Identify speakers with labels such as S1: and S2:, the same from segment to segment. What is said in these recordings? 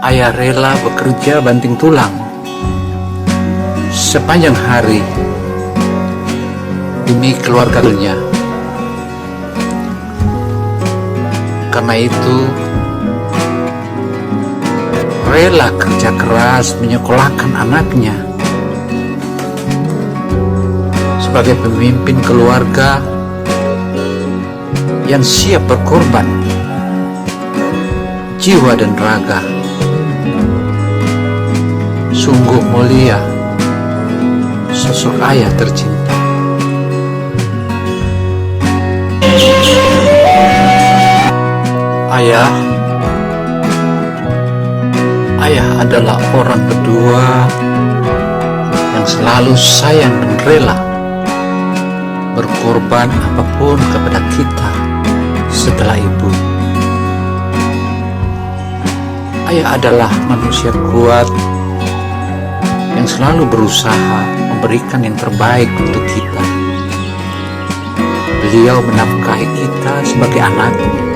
S1: Ayah rela bekerja banting tulang sepanjang hari demi keluarganya. Karena itu, rela kerja keras menyekolahkan anaknya. Sebagai pemimpin keluarga yang siap berkorban jiwa dan raga, sungguh mulia sosok ayah tercinta. Ayah adalah orang kedua yang selalu sayang dan rela berkorban apapun kepada kita setelah ibu. Ayah adalah manusia kuat yang selalu berusaha memberikan yang terbaik untuk kita. Beliau menafkahi kita sebagai anaknya.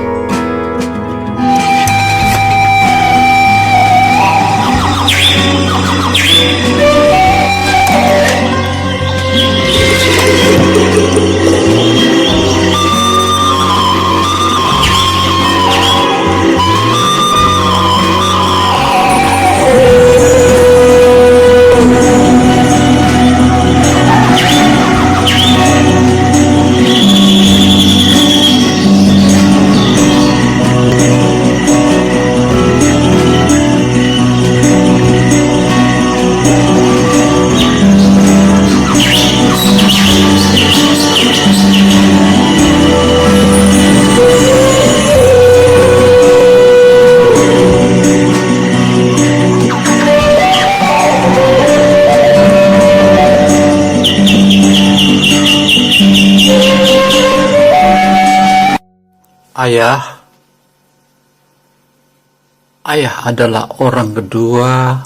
S1: Ayah adalah orang kedua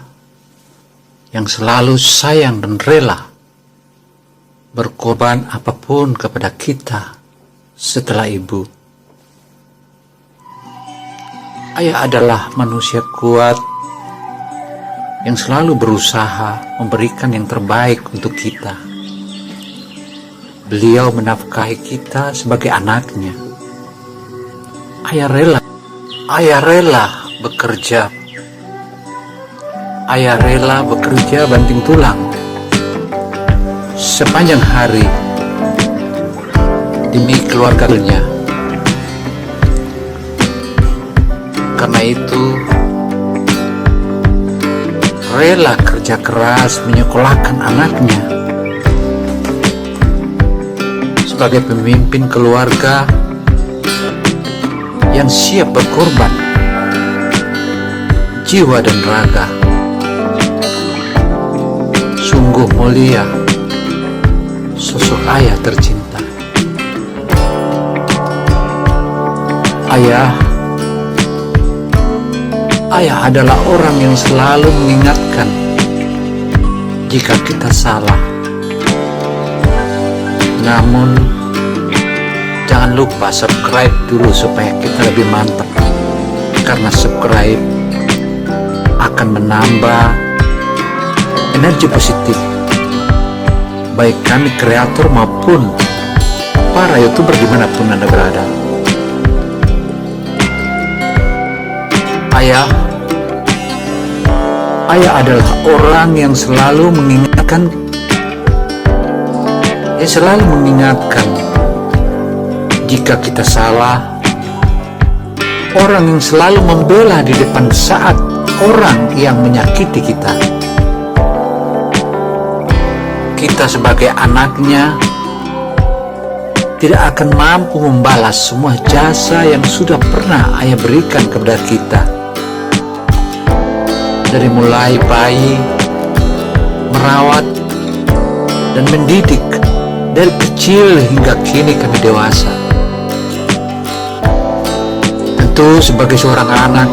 S1: yang selalu sayang dan rela berkorban apapun kepada kita setelah ibu. Ayah adalah manusia kuat yang selalu berusaha memberikan yang terbaik untuk kita. Beliau menafkahi kita sebagai anaknya. Ayah rela bekerja banting tulang sepanjang hari demi keluarganya. Karena itu, rela kerja keras menyekolahkan anaknya. Sebagai pemimpin keluarga yang siap berkorban jiwa dan raga, sungguh mulia sosok ayah tercinta. Ayah adalah orang yang selalu mengingatkan jika kita salah. Namun jangan lupa subscribe dulu supaya kita lebih mantap, karena subscribe akan menambah energi positif baik kami kreator maupun para YouTuber dimanapun Anda berada. Ayah adalah orang yang selalu mengingatkan jika kita salah, orang yang selalu membela di depan saat orang yang menyakiti kita. Kita sebagai anaknya tidak akan mampu membalas semua jasa yang sudah pernah ayah berikan kepada kita. Dari mulai bayi, merawat, dan mendidik dari kecil hingga kini kami dewasa. Tentu sebagai seorang anak,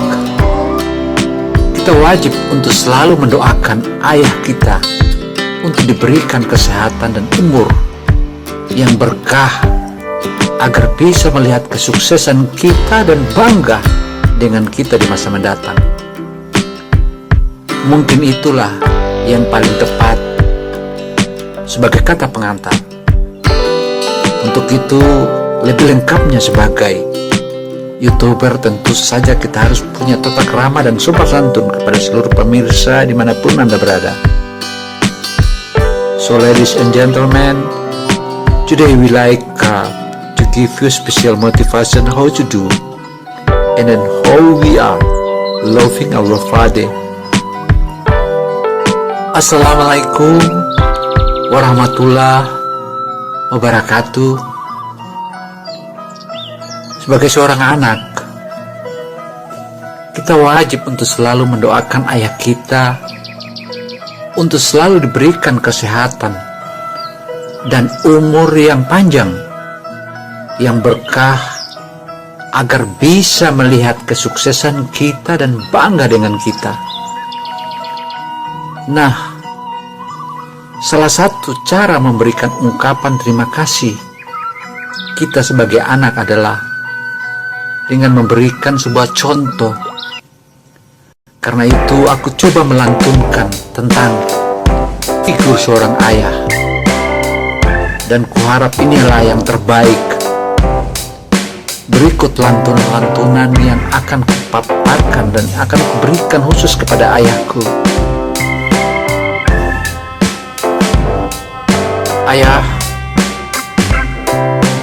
S1: kita wajib untuk selalu mendoakan ayah kita untuk diberikan kesehatan dan umur yang berkah, agar bisa melihat kesuksesan kita dan bangga dengan kita di masa mendatang. Mungkin itulah yang paling tepat sebagai kata pengantar. Untuk itu, lebih lengkapnya sebagai YouTuber, tentu saja kita harus punya tata krama dan sopan santun kepada seluruh pemirsa dimanapun Anda berada. So ladies and gentlemen, today we like to give you special motivation how to do and then how we are loving our Father. Assalamualaikum warahmatullahi wabarakatuh. Sebagai seorang anak, kita wajib untuk selalu mendoakan ayah kita untuk selalu diberikan kesehatan dan umur yang panjang, yang berkah, agar bisa melihat kesuksesan kita dan bangga dengan kita. Nah, salah satu cara memberikan ungkapan terima kasih kita sebagai anak adalah dengan memberikan sebuah contoh. Karena itu aku coba melantunkan tentang figur seorang ayah, dan kuharap inilah yang terbaik. Berikut lantunan-lantunan yang akan kupaparkan dan akan kuberikan khusus kepada ayahku. Ayah,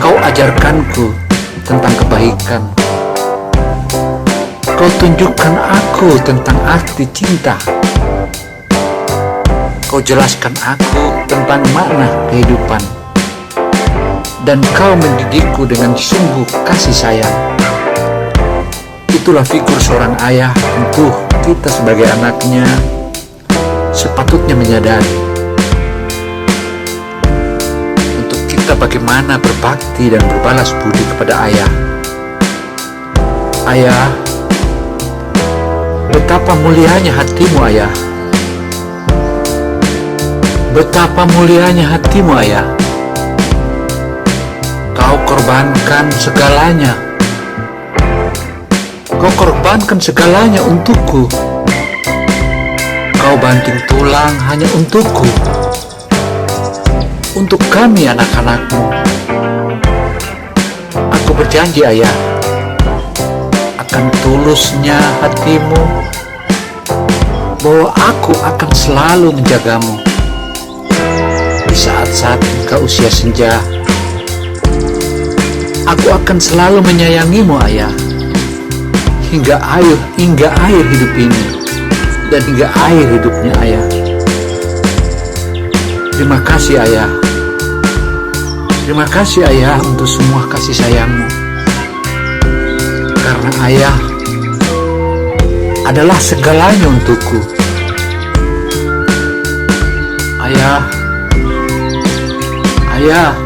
S1: kau ajarkanku tentang kebaikan. Kau tunjukkan aku tentang arti cinta. Kau jelaskan aku tentang makna kehidupan. Dan kau mendidikku dengan sungguh kasih sayang. Itulah figur seorang ayah. Tentu kita sebagai anaknya sepatutnya menyadari untuk kita bagaimana berbakti dan berbalas budi kepada ayah. Ayah, betapa mulianya hatimu ayah. Betapa mulianya hatimu ayah. Kau korbankan segalanya. Kau korbankan segalanya untukku. Kau banting tulang hanya untukku. Untuk kami anak-anakmu. Aku berjanji ayah, akan tulusnya hatimu, bahwa aku akan selalu menjagamu di saat-saat engkau usia senja. Aku akan selalu menyayangimu ayah, hingga akhir hidup ini dan hingga akhir hidupnya ayah. Terima kasih ayah. Terima kasih ayah untuk semua kasih sayangmu. Karena ayah adalah segalanya untukku. Ayah, ayah,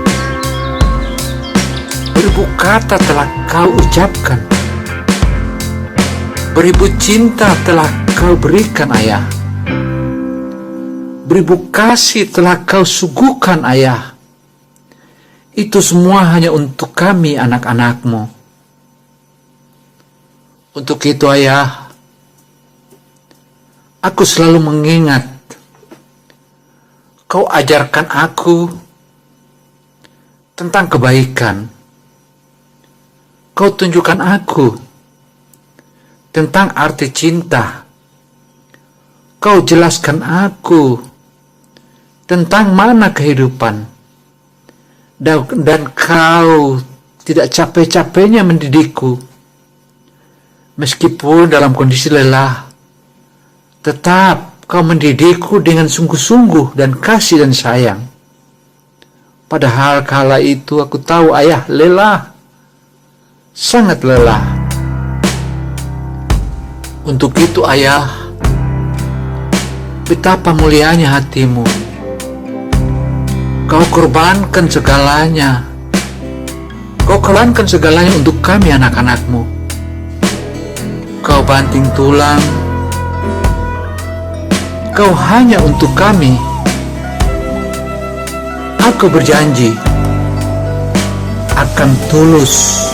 S1: beribu kata telah kau ucapkan, beribu cinta telah kau berikan ayah, beribu kasih telah kau suguhkan ayah. Itu semua hanya untuk kami anak-anakmu. Untuk itu ayah, aku selalu mengingat kau ajarkan aku tentang kebaikan. Kau tunjukkan aku tentang arti cinta. Kau jelaskan aku tentang makna kehidupan. Dan kau tidak capek-capeknya mendidikku. Meskipun dalam kondisi lelah, tetap kau mendidikku dengan sungguh-sungguh dan kasih dan sayang. Padahal kala itu aku tahu ayah lelah, sangat lelah. Untuk itu ayah, betapa mulianya hatimu. Kau korbankan segalanya. Kau korbankan segalanya untuk kami anak-anakmu. Kau banting tulang. Kau hanya untuk kami. Aku berjanji akan tulus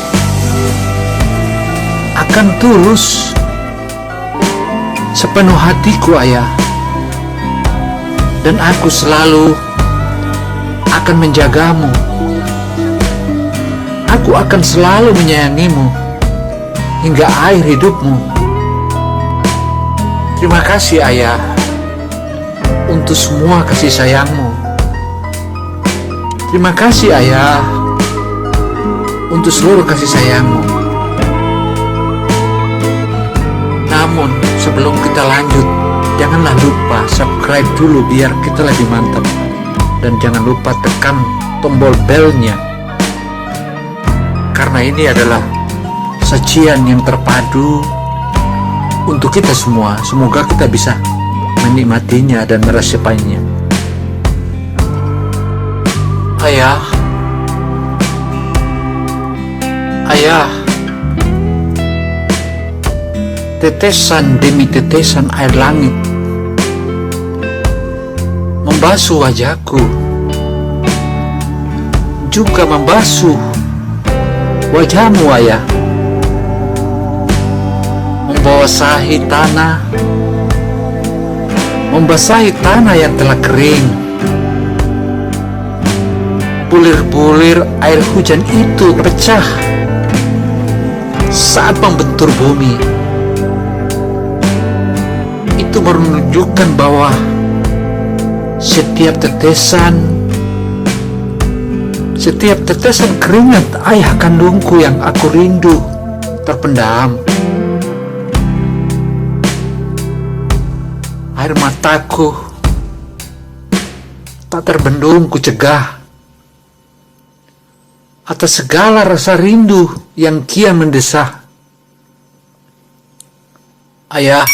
S1: sepenuh hatiku, Ayah. Dan aku selalu akan menjagamu. Aku akan selalu menyayangimu hingga akhir hidupmu. Terima kasih, Ayah, untuk semua kasih sayangmu. Terima kasih, Ayah, untuk seluruh kasih sayangmu. Namun sebelum kita lanjut, janganlah lupa subscribe dulu biar kita lebih mantap. Dan jangan lupa tekan tombol belnya, karena ini adalah sajian yang terpadu untuk kita semua. Semoga kita bisa menikmatinya dan meresapinya. Ayah, Ayah, tetesan demi tetesan air langit membasuh wajahku, juga membasuh wajahmu, Ayah. Membasahi tanah yang telah kering. Bulir-bulir air hujan itu pecah saat membentur bumi. Itu menunjukkan bahwa setiap tetesan keringat ayah kandungku yang aku rindu terpendam. Air mataku tak terbendung ku cegah atas segala rasa rindu yang kian mendesah. Ayah,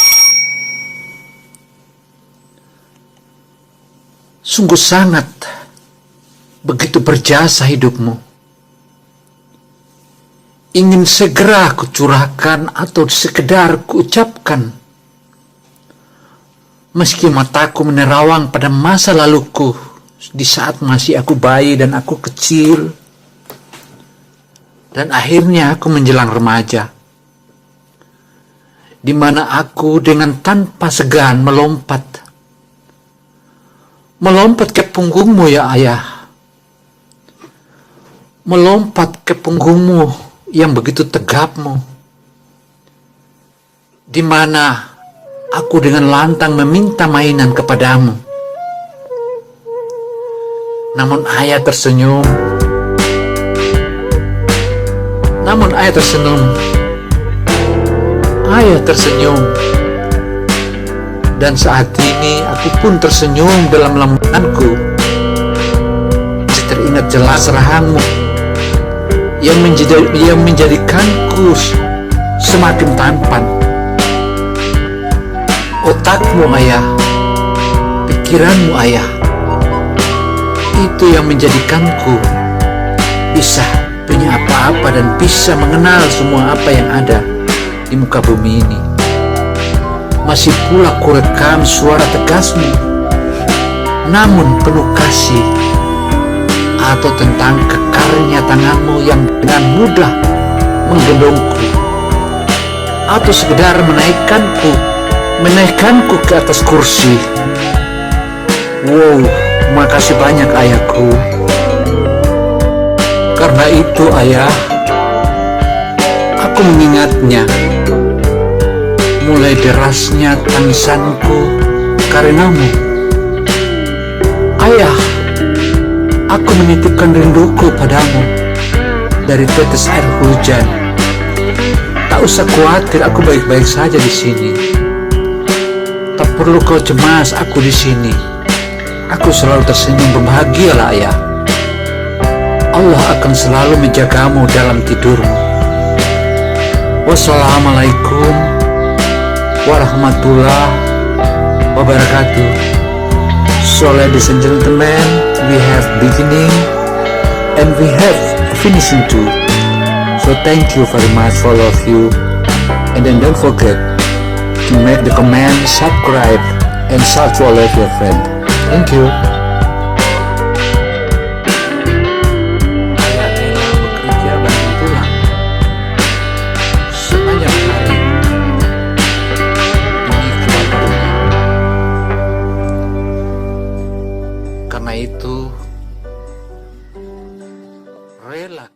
S1: sungguh sangat begitu berjasa hidupmu. Ingin segera kucurahkan atau sekedar kuucapkan, meski mataku menerawang pada masa laluku di saat masih aku bayi dan aku kecil, dan akhirnya aku menjelang remaja, di mana aku dengan tanpa segan melompat ke punggungmu, ya Ayah. Melompat ke punggungmu yang begitu tegapmu, di mana aku dengan lantang meminta mainan kepadamu. Namun Ayah tersenyum. Ayah tersenyum. Dan saat ini aku pun tersenyum dalam lembutanku. Masih teringat jelas rahangmu yang menjadikanku semakin tampan. Otakmu, Ayah, pikiranmu, Ayah, itu yang menjadikanku bisa punya apa-apa dan bisa mengenal semua apa yang ada di muka bumi ini. Masih pula kurekam suara tegasmu, namun penuh kasih, atau tentang kekarnya tanganmu yang dengan mudah menggendongku, atau sekedar menaikkanku ke atas kursi. Wow, makasih banyak ayahku. Karena itu, Ayah, aku mengingatnya. Mulai derasnya tangisanku karenamu. Ayah, aku menitipkan rinduku padamu dari tetes air hujan. Tak usah khawatir, aku baik-baik saja di sini. Tak perlu kau cemas, aku di sini. Aku selalu tersenyum berbahagialah, Ayah. Allah akan selalu menjagamu dalam tidurmu. Wassalamualaikum warahmatullahi wabarakatuh. So ladies and gentlemen, we have beginning and we have finishing too. So thank you very much for all of you, and then don't forget to make the comment, subscribe, and share to all of your friends. Thank you. Sepanjang hari demi karena itu, rela